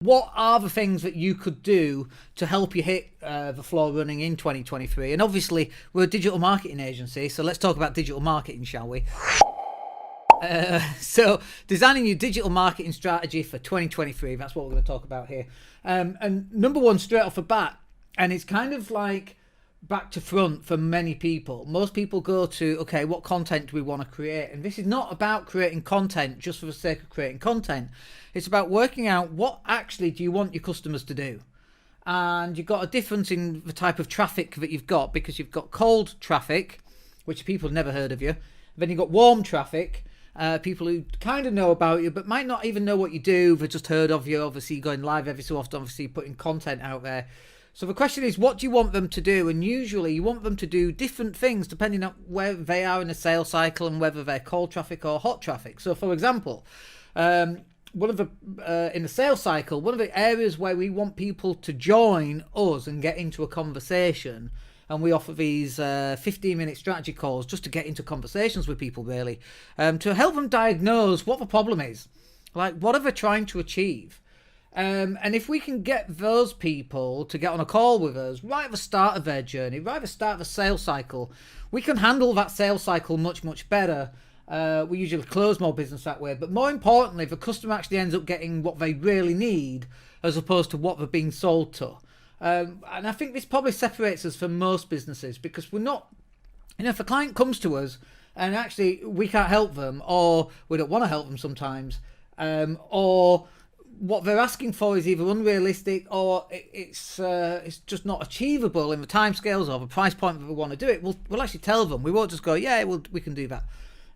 what are the things that you could do to help you hit the floor running in 2023? And obviously, we're a digital marketing agency, so let's talk about digital marketing, shall we? So designing your digital marketing strategy for 2023, that's what we're going to talk about here. And number one, straight off the bat, and it's kind of like back to front for many people. Most people go to, okay, what content do we want to create? And this is not about creating content just for the sake of creating content. It's about working out what actually do you want your customers to do. And you've got a difference in the type of traffic that you've got, because you've got cold traffic, which people have never heard of you. Then you've got warm traffic, people who kind of know about you but might not even know what you do. They've just heard of you, obviously going live every so often, obviously putting content out there. So the question is, what do you want them to do? And usually you want them to do different things depending on where they are in the sales cycle and whether they're cold traffic or hot traffic. So for example, in the sales cycle, one of the areas where we want people to join us and get into a conversation, and we offer these 15-minute strategy calls just to get into conversations with people, really, to help them diagnose what the problem is. Like, what are they trying to achieve? And if we can get those people to get on a call with us right at the start of their journey, right at the start of the sales cycle, we can handle that sales cycle much, much better. We usually close more business that way. But more importantly, the customer actually ends up getting what they really need as opposed to what they're being sold to. And I think this probably separates us from most businesses, because we're not, if a client comes to us and actually we can't help them, or we don't want to help them sometimes, or what they're asking for is either unrealistic or it's just not achievable in the timescales or the price point that we want to do it, we'll actually tell them. We won't just go, yeah, we can do that.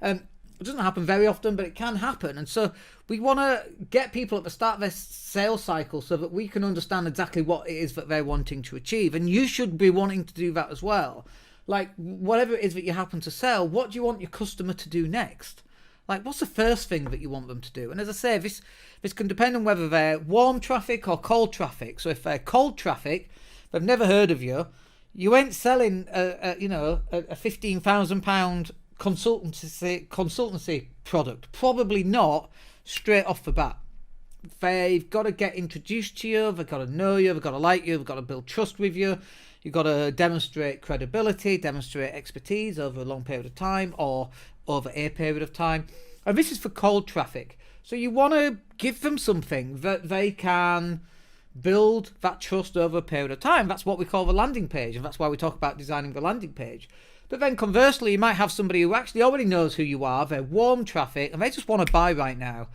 It doesn't happen very often, but it can happen. And so we want to get people at the start of their sales cycle so that we can understand exactly what it is that they're wanting to achieve. And you should be wanting to do that as well. Like, whatever it is that you happen to sell, what do you want your customer to do next? Like, what's the first thing that you want them to do? And as I say, this can depend on whether they're warm traffic or cold traffic. So if they're cold traffic, they've never heard of you, you ain't selling a £15,000 consultancy product. Probably not straight off the bat. They've got to get introduced to you, they've got to know you, they've got to like you, they've got to build trust with you. You've got to demonstrate credibility, demonstrate expertise over a long period of time or over a period of time. And this is for cold traffic. So you want to give them something that they can build that trust over a period of time. That's what we call the landing page, and that's why we talk about designing the landing page. But then conversely, you might have somebody who actually already knows who you are, they're warm traffic, and they just want to buy right now.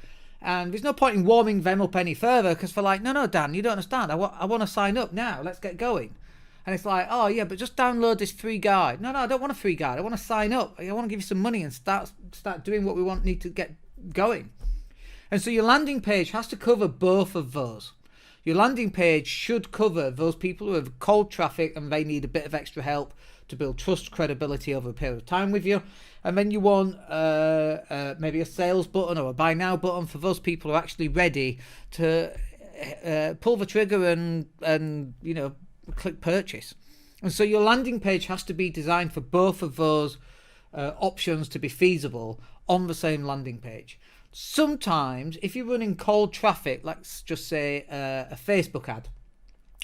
And there's no point in warming them up any further, because they're like, no, Dan, you don't understand. I want to sign up now. Let's get going. And it's like, oh yeah, but just download this free guide. No, I don't want a free guide. I want to sign up. I want to give you some money and start doing what we need to get going. And so your landing page has to cover both of those. Your landing page should cover those people who have cold traffic and they need a bit of extra help to build trust, credibility over a period of time with you. And then you want maybe a sales button or a buy now button for those people who are actually ready to pull the trigger and click purchase. And so your landing page has to be designed for both of those options to be feasible on the same landing page. Sometimes if you're running cold traffic, let's just say a Facebook ad,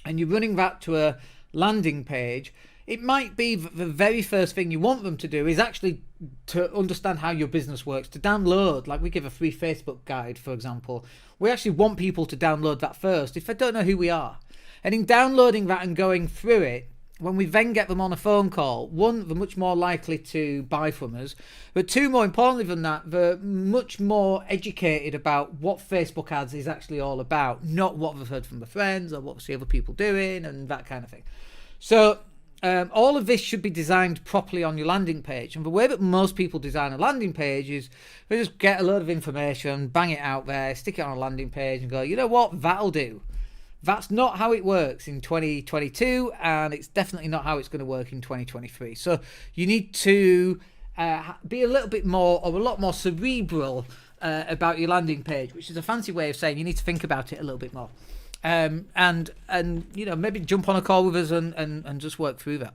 and you're running that to a landing page, it might be the very first thing you want them to do is actually to understand how your business works, to download, like we give a free Facebook guide, for example. We actually want people to download that first if they don't know who we are. And in downloading that and going through it, when we then get them on a phone call, one, they're much more likely to buy from us, but two, more importantly than that, they're much more educated about what Facebook ads is actually all about, not what they've heard from their friends or what they see other people doing and that kind of thing. So all of this should be designed properly on your landing page. And the way that most people design a landing page is they just get a load of information, bang it out there, stick it on a landing page and go, you know what, that'll do. That's not how it works in 2022, and it's definitely not how it's going to work in 2023. So you need to be a little bit more, or a lot more cerebral about your landing page, which is a fancy way of saying you need to think about it a little bit more. And maybe jump on a call with us and just work through that.